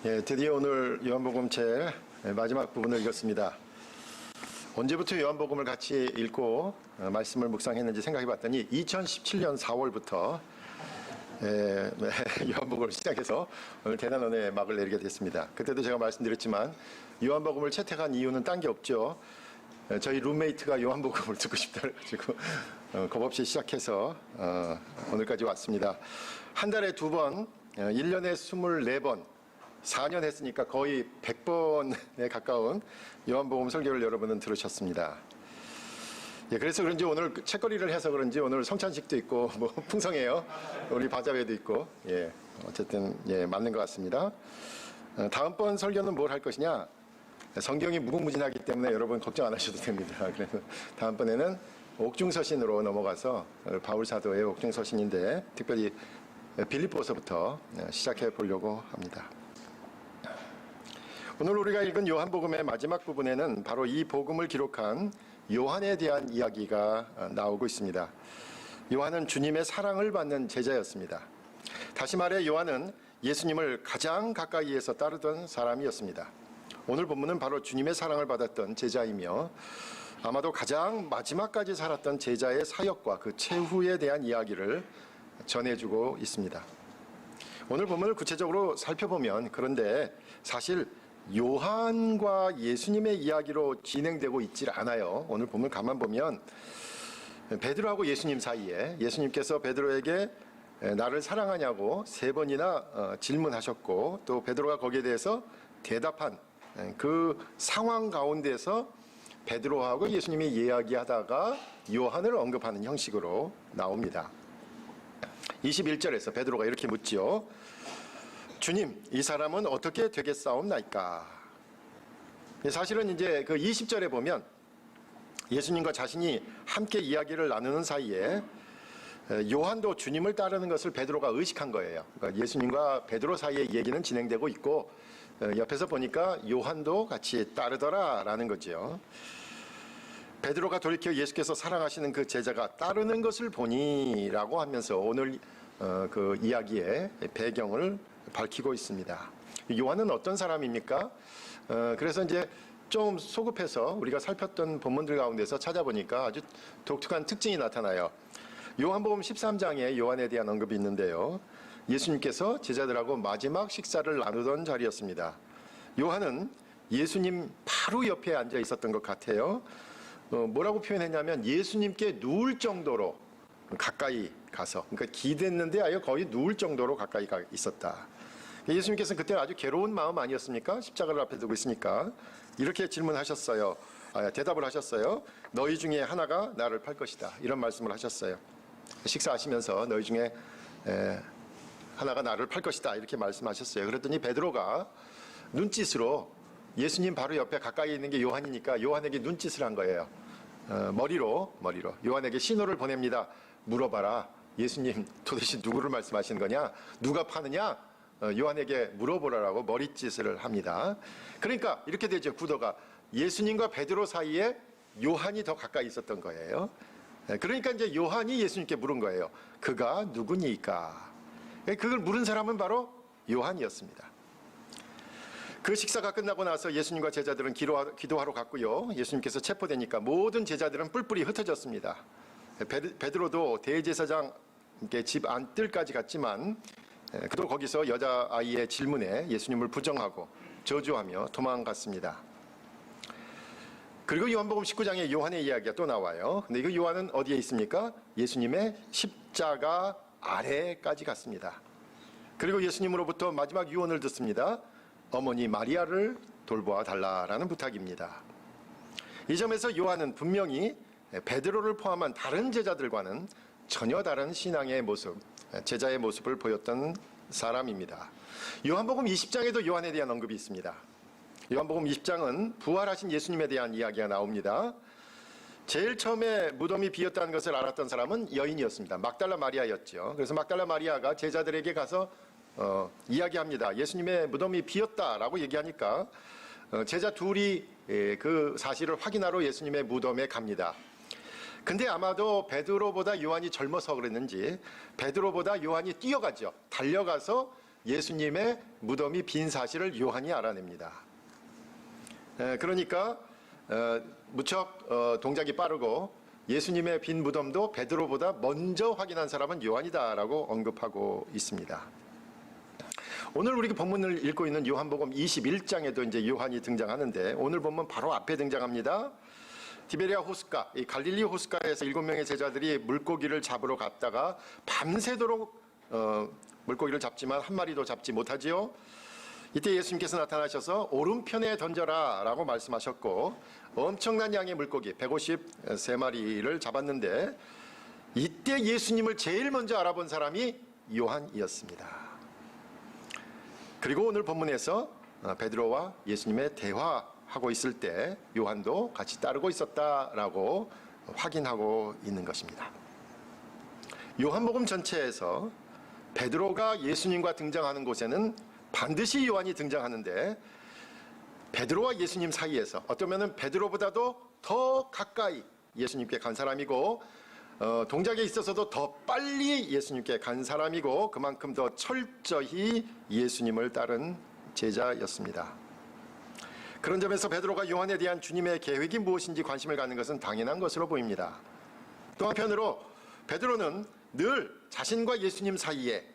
드디어 오늘 요한복음 제 마지막 부분을 읽었습니다. 언제부터 요한복음을 같이 읽고 말씀을 묵상했는지 생각해 봤더니 2017년 4월부터 요한복음을 시작해서 오늘 대단원의 막을 내리게 됐습니다. 그때도 제가 말씀드렸지만 요한복음을 채택한 이유는 딴 게 없죠. 저희 룸메이트가 요한복음을 듣고 싶다 그래가지고 겁없이 시작해서 오늘까지 왔습니다. 한 달에 2번, 1년에 24번, 4년 했으니까 거의 100번에 가까운 요한복음 설교를 여러분은 들으셨습니다. 그래서 그런지 오늘 책거리를 해서 그런지 오늘 성찬식도 있고 뭐 풍성해요. 우리 바자회도 있고 어쨌든 맞는 것 같습니다. 다음번 설교는 뭘 할 것이냐? 성경이 무궁무진하기 때문에 여러분 걱정 안 하셔도 됩니다. 그래서 다음번에는 옥중서신으로 넘어가서 바울 사도의 옥중서신인데 특별히 빌립보서부터 시작해 보려고 합니다. 오늘 우리가 읽은 요한복음의 마지막 부분에는 바로 이 복음을 기록한 요한에 대한 이야기가 나오고 있습니다. 요한은 주님의 사랑을 받는 제자였습니다. 다시 말해 요한은 예수님을 가장 가까이에서 따르던 사람이었습니다. 오늘 본문은 바로 주님의 사랑을 받았던 제자이며 아마도 가장 마지막까지 살았던 제자의 사역과 그 최후에 대한 이야기를 전해주고 있습니다. 오늘 본문을 구체적으로 살펴보면 그런데 사실 요한과 예수님의 이야기로 진행되고 있질 않아요. 오늘 본문 가만 보면 베드로하고 예수님 사이에 예수님께서 베드로에게 나를 사랑하냐고 3번이나 질문하셨고 또 베드로가 거기에 대해서 대답한 그 상황 가운데서 베드로하고 예수님이 이야기하다가 요한을 언급하는 형식으로 나옵니다. 21절에서 베드로가 이렇게 묻지요. 주님, 이 사람은 어떻게 되겠사옵나이까? 사실은 이제 그 20절에 보면 예수님과 자신이 함께 이야기를 나누는 사이에 요한도 주님을 따르는 것을 베드로가 의식한 거예요. 그러니까 예수님과 베드로 사이의 얘기는 진행되고 있고 옆에서 보니까 요한도 같이 따르더라라는 거죠. 베드로가 돌이켜 예수께서 사랑하시는 그 제자가 따르는 것을 보니라고 하면서 오늘 그 이야기의 배경을 밝히고 있습니다. 요한은 어떤 사람입니까? 그래서 이제 좀 소급해서 우리가 살폈던 본문들 가운데서 찾아보니까 아주 독특한 특징이 나타나요. 요한복음 13장에 요한에 대한 언급이 있는데요. 예수님께서 제자들하고 마지막 식사를 나누던 자리였습니다. 요한은 예수님 바로 옆에 앉아 있었던 것 같아요. 뭐라고 표현했냐면 예수님께 누울 정도로 가까이 가서, 그러니까 기댔는데 아예 거의 누울 정도로 가까이 가 있었다. 예수님께서는 그때 아주 괴로운 마음 아니었습니까? 십자가를 앞에 두고 있으니까 이렇게 질문하셨어요. 대답을 하셨어요. 너희 중에 하나가 나를 팔 것이다. 이런 말씀을 하셨어요. 식사하시면서 너희 중에 하나가 나를 팔 것이다. 이렇게 말씀하셨어요. 그랬더니 베드로가 눈짓으로 예수님 바로 옆에 가까이 있는 게 요한이니까 요한에게 눈짓을 한 거예요. 머리로 요한에게 신호를 보냅니다. 물어봐라. 예수님 도대체 누구를 말씀하시는 거냐? 누가 파느냐? 요한에게 물어보라라고 머리짓을 합니다. 그러니까 이렇게 되죠. 구도가 예수님과 베드로 사이에 요한이 더 가까이 있었던 거예요. 그러니까 이제 요한이 예수님께 물은 거예요. 그가 누구니까? 그걸 물은 사람은 바로 요한이었습니다. 그 식사가 끝나고 나서 예수님과 제자들은 기도하러 갔고요. 예수님께서 체포되니까 모든 제자들은 뿔뿔이 흩어졌습니다. 베드로도 대제사장 집 안뜰까지 갔지만 그도 거기서 여자아이의 질문에 예수님을 부정하고 저주하며 도망갔습니다. 그리고 요한복음 19장에 요한의 이야기가 또 나와요. 근데 이거 요한은 어디에 있습니까? 예수님의 십자가 아래까지 갔습니다. 그리고 예수님으로부터 마지막 유언을 듣습니다. 어머니 마리아를 돌보아 달라라는 부탁입니다. 이 점에서 요한은 분명히 베드로를 포함한 다른 제자들과는 전혀 다른 신앙의 모습, 제자의 모습을 보였던 사람입니다. 요한복음 20장에도 요한에 대한 언급이 있습니다. 요한복음 20장은 부활하신 예수님에 대한 이야기가 나옵니다. 제일 처음에 무덤이 비었다는 것을 알았던 사람은 여인이었습니다. 막달라 마리아였죠. 그래서 막달라 마리아가 제자들에게 가서 이야기합니다. 예수님의 무덤이 비었다라고 얘기하니까 제자 둘이 그 사실을 확인하러 예수님의 무덤에 갑니다. 근데 아마도 베드로보다 요한이 젊어서 그랬는지 베드로보다 요한이 뛰어가죠. 달려가서 예수님의 무덤이 빈 사실을 요한이 알아냅니다. 그러니까 무척 동작이 빠르고 예수님의 빈 무덤도 베드로보다 먼저 확인한 사람은 요한이다라고 언급하고 있습니다. 오늘 우리가 본문을 읽고 있는 요한복음 21장에도 이제 요한이 등장하는데 오늘 본문 바로 앞에 등장합니다. 디베리아 호숫가, 이 갈릴리 호숫가에서 7명의 제자들이 물고기를 잡으러 갔다가 밤새도록 물고기를 잡지만 한 마리도 잡지 못하지요. 이때 예수님께서 나타나셔서 오른편에 던져라 라고 말씀하셨고 엄청난 양의 물고기 153마리를 잡았는데 이때 예수님을 제일 먼저 알아본 사람이 요한이었습니다. 그리고 오늘 본문에서 베드로와 예수님의 대화하고 있을 때 요한도 같이 따르고 있었다라고 확인하고 있는 것입니다. 요한복음 전체에서 베드로가 예수님과 등장하는 곳에는 반드시 요한이 등장하는데 베드로와 예수님 사이에서 어쩌면 베드로보다도 더 가까이 예수님께 간 사람이고 동작에 있어서도 더 빨리 예수님께 간 사람이고 그만큼 더 철저히 예수님을 따른 제자였습니다. 그런 점에서 베드로가 요한에 대한 주님의 계획이 무엇인지 관심을 갖는 것은 당연한 것으로 보입니다. 또 한편으로 베드로는 늘 자신과 예수님 사이에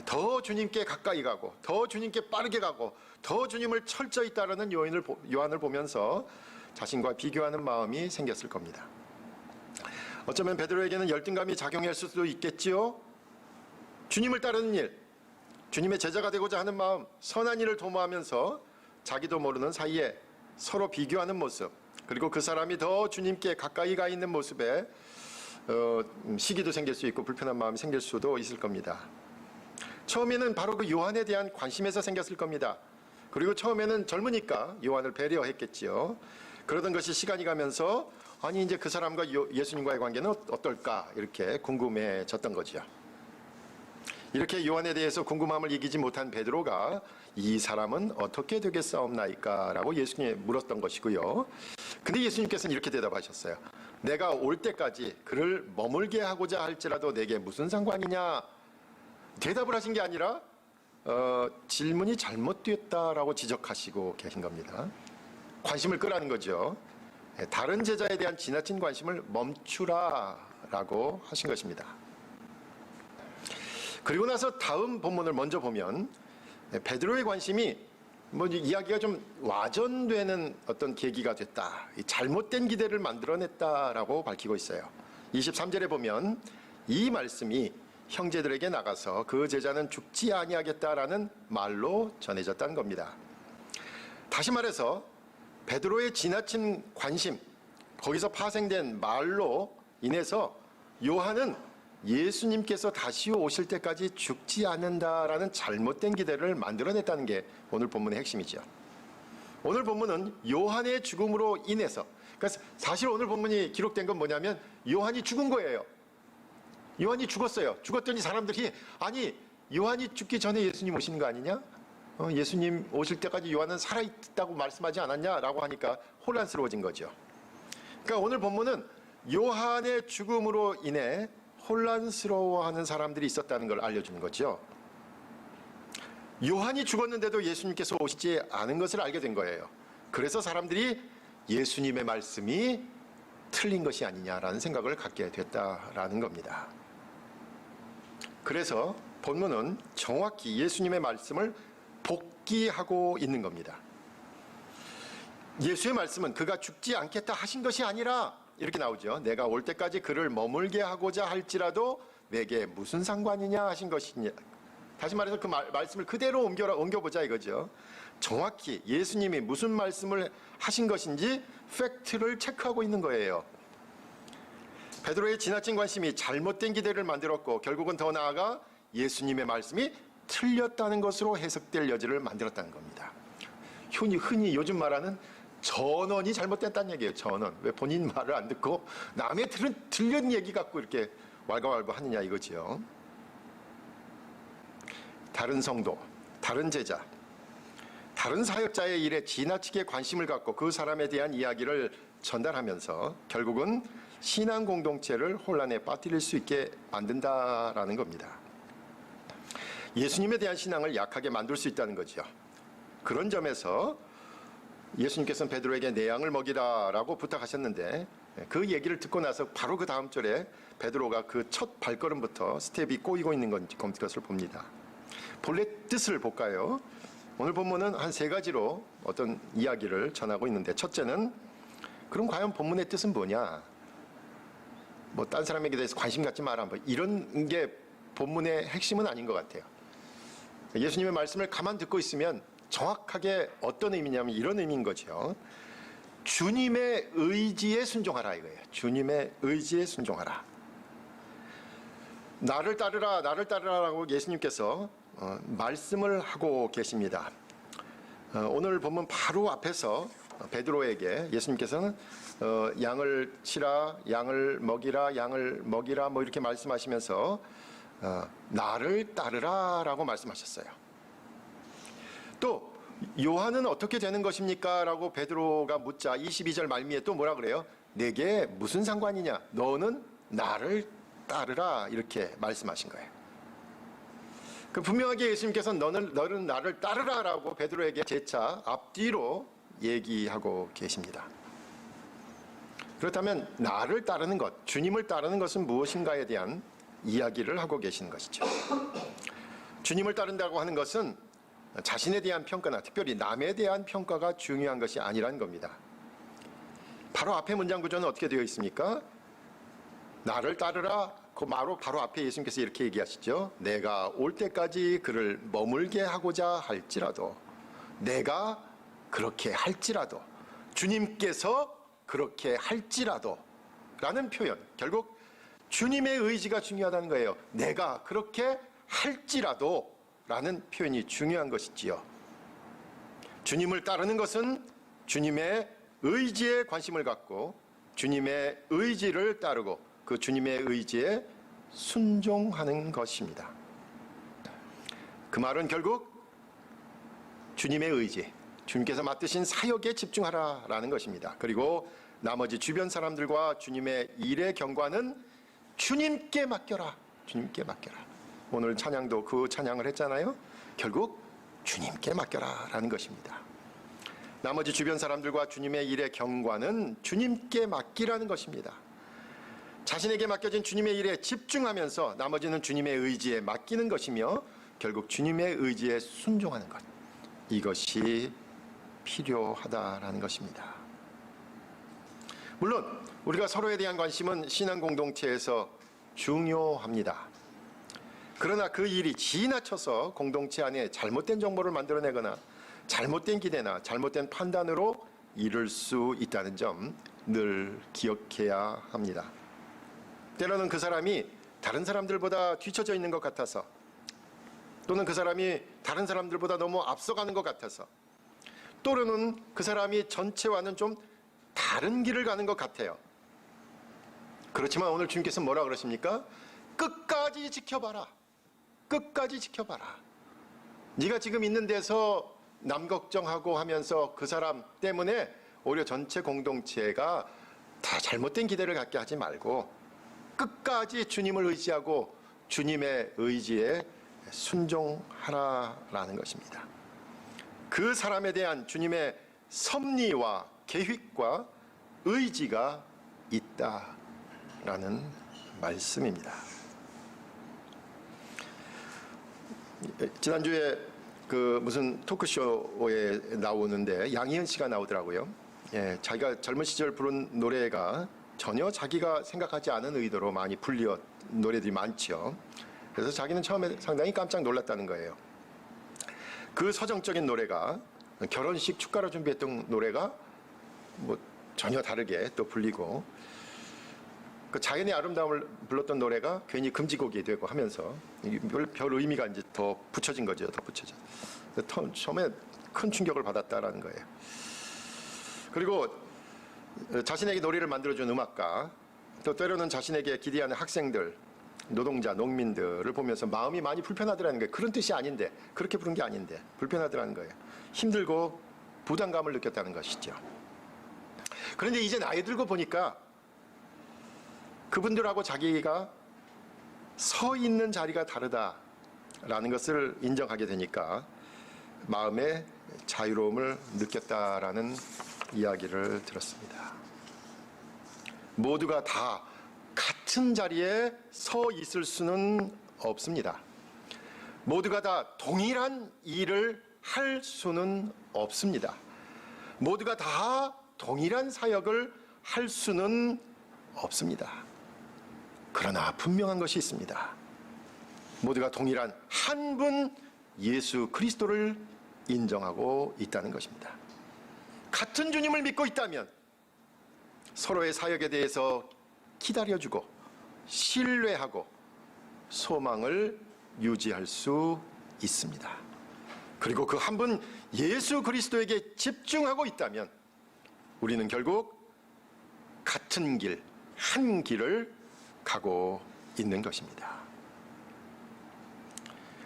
더 주님께 가까이 가고 더 주님께 빠르게 가고 더 주님을 철저히 따르는 요한을 보면서 자신과 비교하는 마음이 생겼을 겁니다. 어쩌면 베드로에게는 열등감이 작용할 수도 있겠지요. 주님을 따르는 일, 주님의 제자가 되고자 하는 마음, 선한 일을 도모하면서 자기도 모르는 사이에 서로 비교하는 모습, 그리고 그 사람이 더 주님께 가까이 가 있는 모습에 시기도 생길 수 있고 불편한 마음이 생길 수도 있을 겁니다. 처음에는 바로 그 요한에 대한 관심에서 생겼을 겁니다. 그리고 처음에는 젊으니까 요한을 배려했겠지요. 그러던 것이 시간이 가면서 아니 이제 그 사람과 예수님과의 관계는 어떨까 이렇게 궁금해졌던 거죠. 이렇게 요한에 대해서 궁금함을 이기지 못한 베드로가 이 사람은 어떻게 되겠사옵나이까 라고 예수님께 물었던 것이고요. 근데 예수님께서는 이렇게 대답하셨어요. 내가 올 때까지 그를 머물게 하고자 할지라도 내게 무슨 상관이냐. 대답을 하신 게 아니라 질문이 잘못됐다라고 지적하시고 계신 겁니다. 관심을 끄라는 거죠. 다른 제자에 대한 지나친 관심을 멈추라라고 하신 것입니다. 그리고 나서 다음 본문을 먼저 보면 베드로의 관심이 이야기가 좀 와전되는 어떤 계기가 됐다. 잘못된 기대를 만들어냈다라고 밝히고 있어요. 23절에 보면 이 말씀이 형제들에게 나가서 그 제자는 죽지 아니하겠다라는 말로 전해졌다는 겁니다. 다시 말해서 베드로의 지나친 관심, 거기서 파생된 말로 인해서 요한은 예수님께서 다시 오실 때까지 죽지 않는다라는 잘못된 기대를 만들어냈다는 게 오늘 본문의 핵심이죠. 오늘 본문은 요한의 죽음으로 인해서, 그러니까 사실 오늘 본문이 기록된 건 뭐냐면 요한이 죽은 거예요. 요한이 죽었어요. 죽었더니 사람들이 아니 요한이 죽기 전에 예수님 오시는 거 아니냐? 예수님 오실 때까지 요한은 살아있다고 말씀하지 않았냐라고 하니까 혼란스러워진 거죠. 그러니까 오늘 본문은 요한의 죽음으로 인해 혼란스러워하는 사람들이 있었다는 걸 알려주는 거죠. 요한이 죽었는데도 예수님께서 오시지 않은 것을 알게 된 거예요. 그래서 사람들이 예수님의 말씀이 틀린 것이 아니냐라는 생각을 갖게 됐다라는 겁니다. 그래서 본문은 정확히 예수님의 말씀을 복기하고 있는 겁니다. 예수의 말씀은 그가 죽지 않겠다 하신 것이 아니라 이렇게 나오죠. 내가 올 때까지 그를 머물게 하고자 할지라도 내게 무슨 상관이냐 하신 것이냐. 다시 말해서 그 말씀을 그대로 옮겨보자 이거죠. 정확히 예수님이 무슨 말씀을 하신 것인지 팩트를 체크하고 있는 거예요. 베드로의 지나친 관심이 잘못된 기대를 만들었고 결국은 더 나아가 예수님의 말씀이 틀렸다는 것으로 해석될 여지를 만들었다는 겁니다. 흔히 요즘 말하는 전언이 잘못됐다는 얘기예요. 전언. 왜 본인 말을 안 듣고 남의 틀린 얘기 갖고 이렇게 왈가왈부 하느냐 이거지요. 다른 성도, 다른 제자, 다른 사역자의 일에 지나치게 관심을 갖고 그 사람에 대한 이야기를 전달하면서 결국은 신앙 공동체를 혼란에 빠뜨릴 수 있게 만든다라는 겁니다. 예수님에 대한 신앙을 약하게 만들 수 있다는 거죠. 그런 점에서 예수님께서는 베드로에게 내 양을 먹이라라고 부탁하셨는데 그 얘기를 듣고 나서 바로 그 다음 절에 베드로가 그 첫 발걸음부터 스텝이 꼬이고 있는 것을 봅니다. 본래 뜻을 볼까요? 오늘 본문은 한 세 가지로 어떤 이야기를 전하고 있는데, 첫째는 그럼 과연 본문의 뜻은 뭐냐? 뭐 딴 사람에게 대해서 관심 갖지 마라, 뭐 이런 게 본문의 핵심은 아닌 것 같아요. 예수님의 말씀을 가만 듣고 있으면 정확하게 어떤 의미냐면 이런 의미인 거죠. 주님의 의지에 순종하라 이거예요. 주님의 의지에 순종하라. 나를 따르라, 나를 따르라라고 예수님께서 말씀을 하고 계십니다. 오늘 본문 바로 앞에서 베드로에게 예수님께서는 양을 치라, 양을 먹이라 뭐 이렇게 말씀하시면서 나를 따르라라고 말씀하셨어요. 또 요한은 어떻게 되는 것입니까? 라고 베드로가 묻자 22절 말미에 또 뭐라 그래요? 내게 무슨 상관이냐? 너는 나를 따르라 이렇게 말씀하신 거예요. 그 분명하게 예수님께서 너는 나를 따르라라고 베드로에게 재차 앞뒤로 얘기하고 계십니다. 그렇다면 나를 따르는 것, 주님을 따르는 것은 무엇인가에 대한 이야기를 하고 계시는 것이죠. 주님을 따른다고 하는 것은 자신에 대한 평가나 특별히 남에 대한 평가가 중요한 것이 아니라는 겁니다. 바로 앞에 문장 구조는 어떻게 되어 있습니까? 나를 따르라. 그 바로 앞에 예수님께서 이렇게 얘기하시죠. 내가 올 때까지 그를 머물게 하고자 할지라도, 내가 그렇게 할지라도, 주님께서 그렇게 할지라도 라는 표현, 결국 주님의 의지가 중요하다는 거예요. 내가 그렇게 할지라도 라는 표현이 중요한 것이지요. 주님을 따르는 것은 주님의 의지에 관심을 갖고 주님의 의지를 따르고 그 주님의 의지에 순종하는 것입니다. 그 말은 결국 주님의 의지, 주님께서 맡으신 사역에 집중하라라는 것입니다. 그리고 나머지 주변 사람들과 주님의 일의 경과는 주님께 맡겨라. 주님께 맡겨라. 오늘 찬양도 그 찬양을 했잖아요. 결국 주님께 맡겨라라는 것입니다. 나머지 주변 사람들과 주님의 일의 경과는 주님께 맡기라는 것입니다. 자신에게 맡겨진 주님의 일에 집중하면서 나머지는 주님의 의지에 맡기는 것이며 결국 주님의 의지에 순종하는 것, 이것이 필요하다라는 것입니다. 물론 우리가 서로에 대한 관심은 신앙 공동체에서 중요합니다. 그러나 그 일이 지나쳐서 공동체 안에 잘못된 정보를 만들어내거나 잘못된 기대나 잘못된 판단으로 이룰 수 있다는 점 늘 기억해야 합니다. 때로는 그 사람이 다른 사람들보다 뒤처져 있는 것 같아서, 또는 그 사람이 다른 사람들보다 너무 앞서가는 것 같아서, 또는 그 사람이 전체와는 좀 다른 길을 가는 것 같아요. 그렇지만 오늘 주님께서 뭐라 그러십니까? 끝까지 지켜봐라. 끝까지 지켜봐라. 네가 지금 있는 데서 남 걱정하고 하면서 그 사람 때문에 오히려 전체 공동체가 다 잘못된 기대를 갖게 하지 말고 끝까지 주님을 의지하고 주님의 의지에 순종하라라는 것입니다. 그 사람에 대한 주님의 섭리와 계획과 의지가 있다라는 말씀입니다. 지난주에 그 무슨 토크쇼에 나오는데 양희은 씨가 나오더라고요. 자기가 젊은 시절 부른 노래가 전혀 자기가 생각하지 않은 의도로 많이 불리었 노래들이 많죠. 그래서 자기는 처음에 상당히 깜짝 놀랐다는 거예요. 그 서정적인 노래가 결혼식 축가로 준비했던 노래가 뭐 전혀 다르게 또 불리고, 그 자연의 아름다움을 불렀던 노래가 괜히 금지곡이 되고 하면서 별 의미가 이제 더 붙여진 거죠. 더 붙여져. 처음에 큰 충격을 받았다라는 거예요. 그리고 자신에게 노래를 만들어준 음악가, 또 때로는 자신에게 기대하는 학생들, 노동자, 농민들을 보면서 마음이 많이 불편하더라는 거예요. 그런 뜻이 아닌데, 그렇게 부른 게 아닌데 불편하더라는 거예요. 힘들고 부담감을 느꼈다는 것이죠. 그런데 이제 나이 들고 보니까 그분들하고 자기가 서 있는 자리가 다르다. 라는 것을 인정하게 되니까 마음의 자유로움을 느꼈다라는 이야기를 들었습니다. 모두가 다 같은 자리에 서 있을 수는 없습니다. 모두가 다 동일한 일을 할 수는 없습니다. 모두가 다 동일한 사역을 할 수는 없습니다. 그러나 분명한 것이 있습니다. 모두가 동일한 한 분 예수 그리스도를 인정하고 있다는 것입니다. 같은 주님을 믿고 있다면 서로의 사역에 대해서 기다려주고 신뢰하고 소망을 유지할 수 있습니다. 그리고 그 한 분 예수 그리스도에게 집중하고 있다면 우리는 결국 같은 길, 한 길을 가고 있는 것입니다.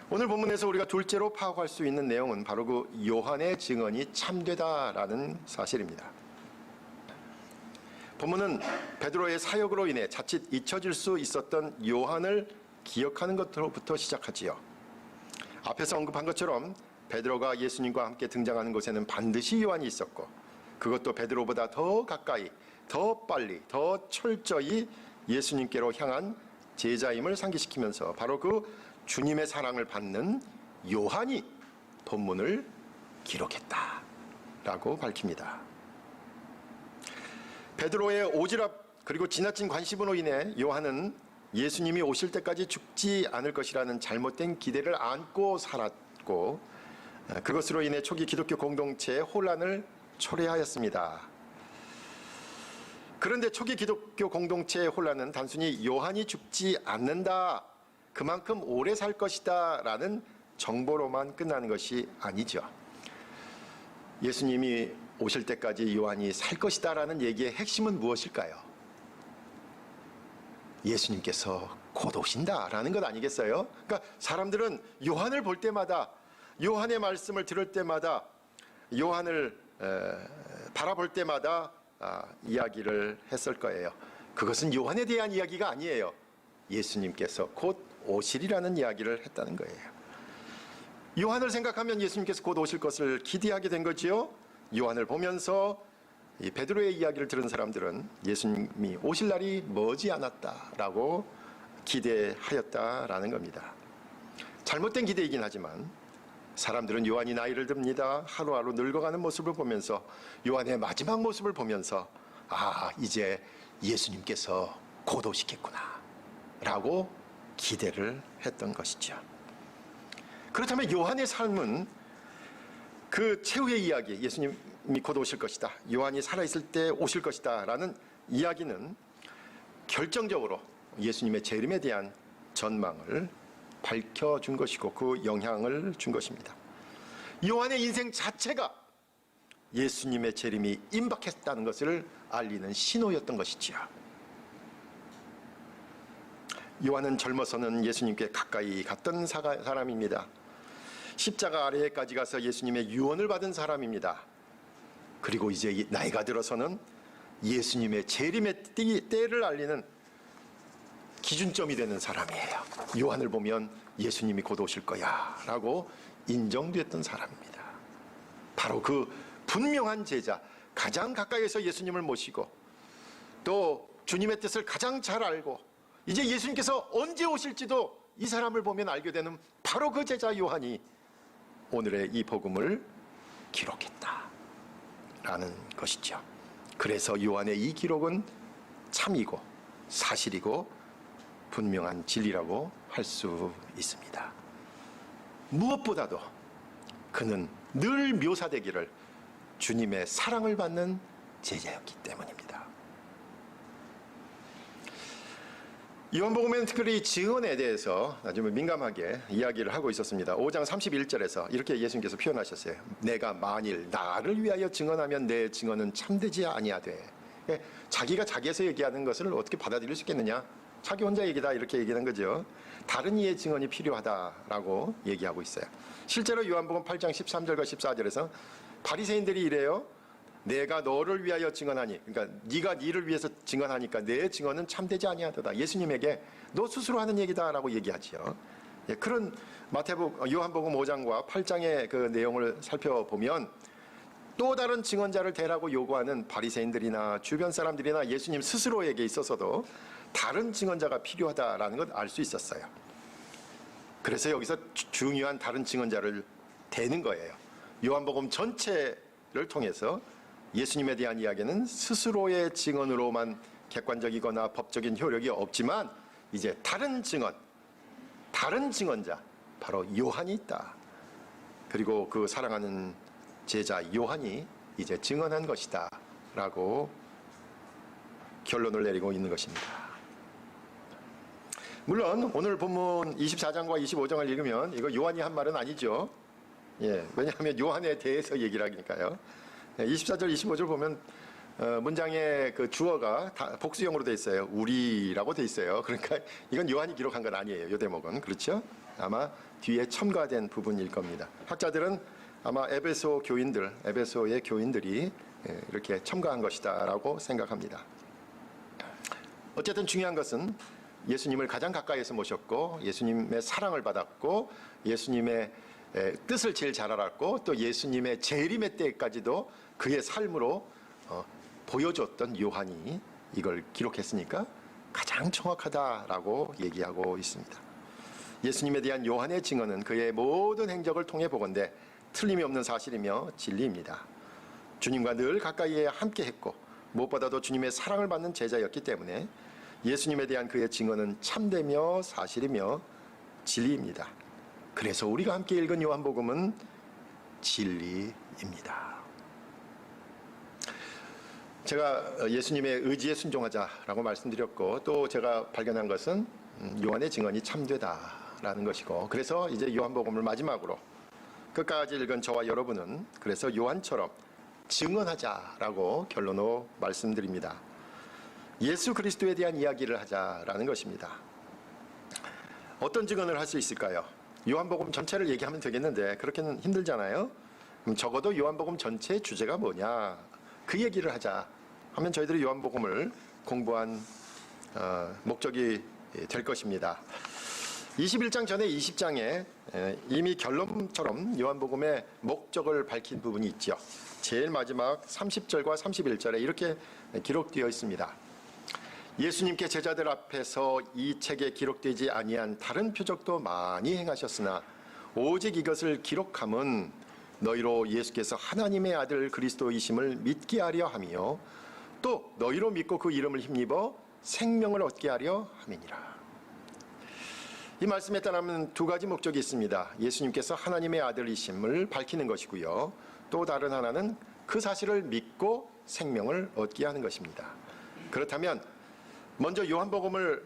오늘 본문에서 우리가 둘째로 파악할 수 있는 내용은 바로 그 요한의 증언이 참되다라는 사실입니다. 본문은 베드로의 사역으로 인해 자칫 잊혀질 수 있었던 요한을 기억하는 것부터 시작하지요. 앞에서 언급한 것처럼 베드로가 예수님과 함께 등장하는 곳에는 반드시 요한이 있었고 그것도 베드로보다 더 가까이, 더 빨리, 더 철저히 예수님께로 향한 제자임을 상기시키면서 바로 그 주님의 사랑을 받는 요한이 본문을 기록했다라고 밝힙니다. 베드로의 오지랖 그리고 지나친 관심으로 인해 요한은 예수님이 오실 때까지 죽지 않을 것이라는 잘못된 기대를 안고 살았고 그것으로 인해 초기 기독교 공동체의 혼란을 초래하였습니다. 그런데 초기 기독교 공동체의 혼란은 단순히 요한이 죽지 않는다, 그만큼 오래 살 것이다 라는 정보로만 끝나는 것이 아니죠. 예수님이 오실 때까지 요한이 살 것이다 라는 얘기의 핵심은 무엇일까요? 예수님께서 곧 오신다라는 것 아니겠어요? 그러니까 사람들은 요한을 볼 때마다, 요한의 말씀을 들을 때마다, 요한을 바라볼 때마다 이야기를 했을 거예요. 그것은 요한에 대한 이야기가 아니에요. 예수님께서 곧 오시리라는 이야기를 했다는 거예요. 요한을 생각하면 예수님께서 곧 오실 것을 기대하게 된 거지요. 요한을 보면서 이 베드로의 이야기를 들은 사람들은 예수님이 오실 날이 머지 않았다라고 기대하였다라는 겁니다. 잘못된 기대이긴 하지만 사람들은 요한이 나이를 듭니다. 하루하루 늙어가는 모습을 보면서 요한의 마지막 모습을 보면서 이제 예수님께서 곧 오시겠구나 라고 기대를 했던 것이죠. 그렇다면 요한의 삶은 그 최후의 이야기, 예수님이 곧 오실 것이다, 요한이 살아있을 때 오실 것이다 라는 이야기는 결정적으로 예수님의 재림에 대한 전망을 밝혀준 것이고 그 영향을 준 것입니다. 요한의 인생 자체가 예수님의 재림이 임박했다는 것을 알리는 신호였던 것이지요. 요한은 젊어서는 예수님께 가까이 갔던 사람입니다. 십자가 아래까지 가서 예수님의 유언을 받은 사람입니다. 그리고 이제 나이가 들어서는 예수님의 재림의 때를 알리는 기준점이 되는 사람이에요. 요한을 보면 예수님이 곧 오실 거야 라고 인정됐던 사람입니다. 바로 그 분명한 제자, 가장 가까이에서 예수님을 모시고 또 주님의 뜻을 가장 잘 알고 이제 예수님께서 언제 오실지도 이 사람을 보면 알게 되는 바로 그 제자 요한이 오늘의 이 복음을 기록했다라는 것이죠. 그래서 요한의 이 기록은 참이고 사실이고 분명한 진리라고 할 수 있습니다. 무엇보다도 그는 늘 묘사되기를 주님의 사랑을 받는 제자였기 때문입니다. 요한복음에는 특별히 증언에 대해서 아주 민감하게 이야기를 하고 있었습니다. 5장 31절에서 이렇게 예수님께서 표현하셨어요. 내가 만일 나를 위하여 증언하면 내 증언은 참되지 아니하되. 자기가 자기에서 얘기하는 것을 어떻게 받아들일 수 있겠느냐? 자기 혼자 얘기다 이렇게 얘기하는 거죠. 다른 이의 증언이 필요하다라고 얘기하고 있어요. 실제로 요한복음 8장 13절과 14절에서 바리새인들이 이래요. 내가 너를 위하여 증언하니, 그러니까 네가 니를 위해서 증언하니까 내 증언은 참되지 아니하도다. 예수님에게 너 스스로 하는 얘기다라고 얘기하지요. 그런 요한복음 5장과 8장의 그 내용을 살펴보면 또 다른 증언자를 대라고 요구하는 바리새인들이나 주변 사람들이나 예수님 스스로에게 있어서도 다른 증언자가 필요하다라는 걸 알 수 있었어요. 그래서 여기서 중요한 다른 증언자를 대는 거예요. 요한복음 전체를 통해서 예수님에 대한 이야기는 스스로의 증언으로만 객관적이거나 법적인 효력이 없지만 이제 다른 증언자, 바로 요한이 있다. 그리고 그 사랑하는 제자 요한이 이제 증언한 것이다 라고 결론을 내리고 있는 것입니다. 물론 오늘 본문 24장과 25장을 읽으면 이거 요한이 한 말은 아니죠. 왜냐하면 요한에 대해서 얘기를 하니까요. 24절 25절 보면 문장의 그 주어가 다 복수형으로 돼 있어요. 우리라고 돼 있어요. 그러니까 이건 요한이 기록한 건 아니에요. 이 대목은. 그렇죠? 아마 뒤에 첨가된 부분일 겁니다. 학자들은 아마 에베소의 교인들이 이렇게 첨가한 것이다라고 생각합니다. 어쨌든 중요한 것은 예수님을 가장 가까이에서 모셨고 예수님의 사랑을 받았고 예수님의 뜻을 제일 잘 알았고 또 예수님의 재림의 때까지도 그의 삶으로 보여줬던 요한이 이걸 기록했으니까 가장 정확하다라고 얘기하고 있습니다. 예수님에 대한 요한의 증언은 그의 모든 행적을 통해 보건대 틀림이 없는 사실이며 진리입니다. 주님과 늘 가까이에 함께했고 무엇보다도 주님의 사랑을 받는 제자였기 때문에 예수님에 대한 그의 증언은 참되며 사실이며 진리입니다. 그래서 우리가 함께 읽은 요한복음은 진리입니다. 제가 예수님의 의지에 순종하자라고 말씀드렸고 또 제가 발견한 것은 요한의 증언이 참되다라는 것이고 그래서 이제 요한복음을 마지막으로 끝까지 읽은 저와 여러분은 그래서 요한처럼 증언하자라고 결론으로 말씀드립니다. 예수 그리스도에 대한 이야기를 하자라는 것입니다. 어떤 증언을 할 수 있을까요? 요한복음 전체를 얘기하면 되겠는데 그렇게는 힘들잖아요. 그럼 적어도 요한복음 전체의 주제가 뭐냐 그 얘기를 하자 하면 저희들이 요한복음을 공부한 목적이 될 것입니다. 21장 전에 20장에 이미 결론처럼 요한복음의 목적을 밝힌 부분이 있죠. 제일 마지막 30절과 31절에 이렇게 기록되어 있습니다. 예수님께 제자들 앞에서 이 책에 기록되지 아니한 다른 표적도 많이 행하셨으나 오직 이것을 기록함은 너희로 예수께서 하나님의 아들 그리스도이심을 믿게 하려 함이요 또 너희로 믿고 그 이름을 힘입어 생명을 얻게 하려 함이니라. 이 말씀에 따르면 두 가지 목적이 있습니다. 예수님께서 하나님의 아들이심을 밝히는 것이고요. 또 다른 하나는 그 사실을 믿고 생명을 얻게 하는 것입니다. 그렇다면 먼저 요한복음을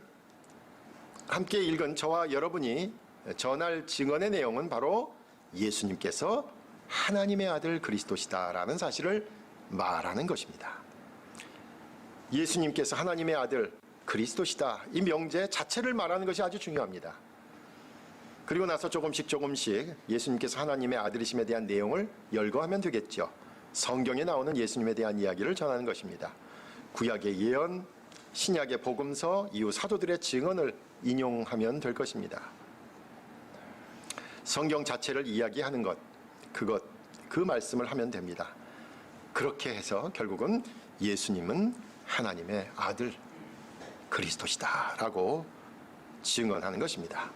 함께 읽은 저와 여러분이 전할 증언의 내용은 바로 예수님께서 하나님의 아들 그리스도시다라는 사실을 말하는 것입니다. 예수님께서 하나님의 아들 그리스도시다. 이 명제 자체를 말하는 것이 아주 중요합니다. 그리고 나서 조금씩 예수님께서 하나님의 아들이심에 대한 내용을 열거하면 되겠죠. 성경에 나오는 예수님에 대한 이야기를 전하는 것입니다. 구약의 예언, 신약의 복음서, 이후 사도들의 증언을 인용하면 될 것입니다. 성경 자체를 이야기하는 것, 그 말씀을 하면 됩니다. 그렇게 해서 결국은 예수님은 하나님의 아들 그리스도시다라고 증언하는 것입니다.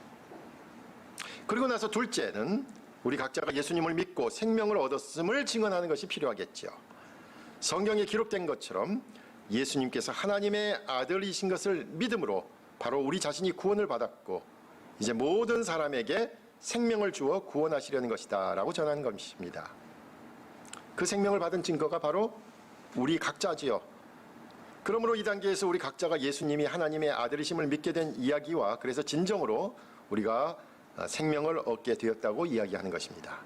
그리고 나서 둘째는 우리 각자가 예수님을 믿고 생명을 얻었음을 증언하는 것이 필요하겠죠. 성경에 기록된 것처럼 예수님께서 하나님의 아들이신 것을 믿음으로 바로 우리 자신이 구원을 받았고 이제 모든 사람에게 생명을 주어 구원하시려는 것이다 라고 전하는 것입니다. 그 생명을 받은 증거가 바로 우리 각자지요. 그러므로 이 단계에서 우리 각자가 예수님이 하나님의 아들이심을 믿게 된 이야기와 그래서 진정으로 우리가 생명을 얻게 되었다고 이야기하는 것입니다.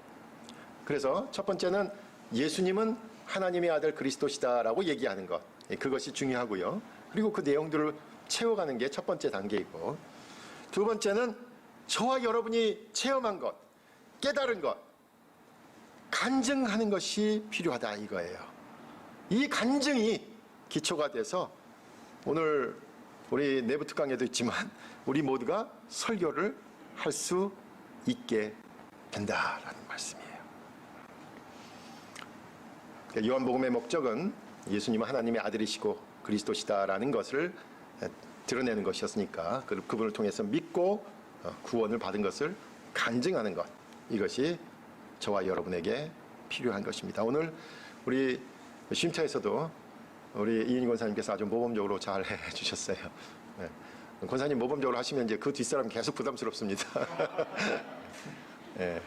그래서 첫 번째는 예수님은 하나님의 아들 그리스도시다라고 얘기하는 것, 그것이 중요하고요. 그리고 그 내용들을 채워가는 게 첫 번째 단계이고, 두 번째는 저와 여러분이 체험한 것, 깨달은 것, 간증하는 것이 필요하다 이거예요. 이 간증이 기초가 돼서 오늘 우리 내부 특강에도 있지만 우리 모두가 설교를 할 수 있게 된다라는 말씀이에요. 요한복음의 목적은 예수님은 하나님의 아들이시고 그리스도시다라는 것을 드러내는 것이었으니까 그분을 통해서 믿고 구원을 받은 것을 간증하는 것, 이것이 저와 여러분에게 필요한 것입니다. 오늘 우리 쉼터에서도 우리 이인희 권사님께서 아주 모범적으로 잘 해주셨어요. 네. 권사님 모범적으로 하시면 이제 그 뒷사람 계속 부담스럽습니다. 네.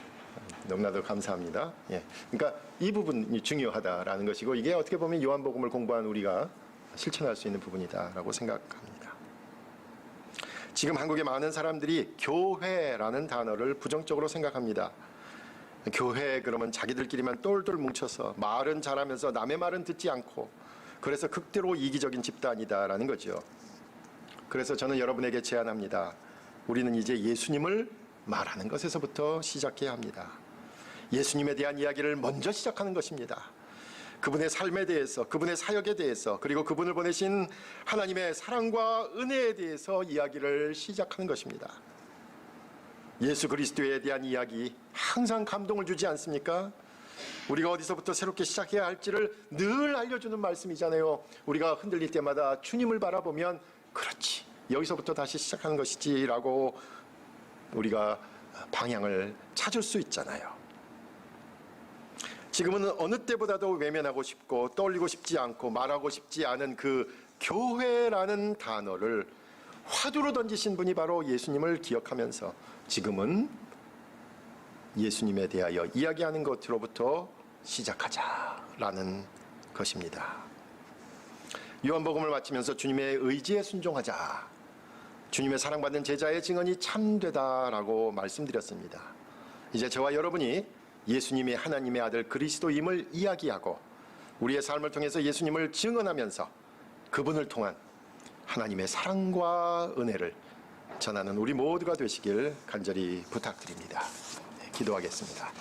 너무나도 감사합니다. 예. 그러니까 이 부분이 중요하다라는 것이고, 이게 어떻게 보면 요한복음을 공부한 우리가 실천할 수 있는 부분이다라고 생각합니다. 지금 한국의 많은 사람들이 교회라는 단어를 부정적으로 생각합니다. 교회 그러면 자기들끼리만 똘똘 뭉쳐서 말은 잘하면서 남의 말은 듣지 않고, 그래서 극대로 이기적인 집단이다라는 거죠. 그래서 저는 여러분에게 제안합니다. 우리는 이제 예수님을 말하는 것에서부터 시작해야 합니다. 예수님에 대한 이야기를 먼저 시작하는 것입니다. 그분의 삶에 대해서, 그분의 사역에 대해서, 그리고 그분을 보내신 하나님의 사랑과 은혜에 대해서 이야기를 시작하는 것입니다. 예수 그리스도에 대한 이야기 항상 감동을 주지 않습니까? 우리가 어디서부터 새롭게 시작해야 할지를 늘 알려주는 말씀이잖아요. 우리가 흔들릴 때마다 주님을 바라보면 그렇지, 여기서부터 다시 시작하는 것이지라고 우리가 방향을 찾을 수 있잖아요. 지금은 어느 때보다도 외면하고 싶고 떠올리고 싶지 않고 말하고 싶지 않은 그 교회라는 단어를 화두로 던지신 분이 바로 예수님을 기억하면서 지금은 예수님에 대하여 이야기하는 것으로부터 시작하자라는 것입니다. 요한복음을 마치면서 주님의 의지에 순종하자, 주님의 사랑받는 제자의 증언이 참되다라고 말씀드렸습니다. 이제 저와 여러분이 예수님이 하나님의 아들 그리스도임을 이야기하고 우리의 삶을 통해서 예수님을 증언하면서 그분을 통한 하나님의 사랑과 은혜를 전하는 우리 모두가 되시길 간절히 부탁드립니다. 기도하겠습니다.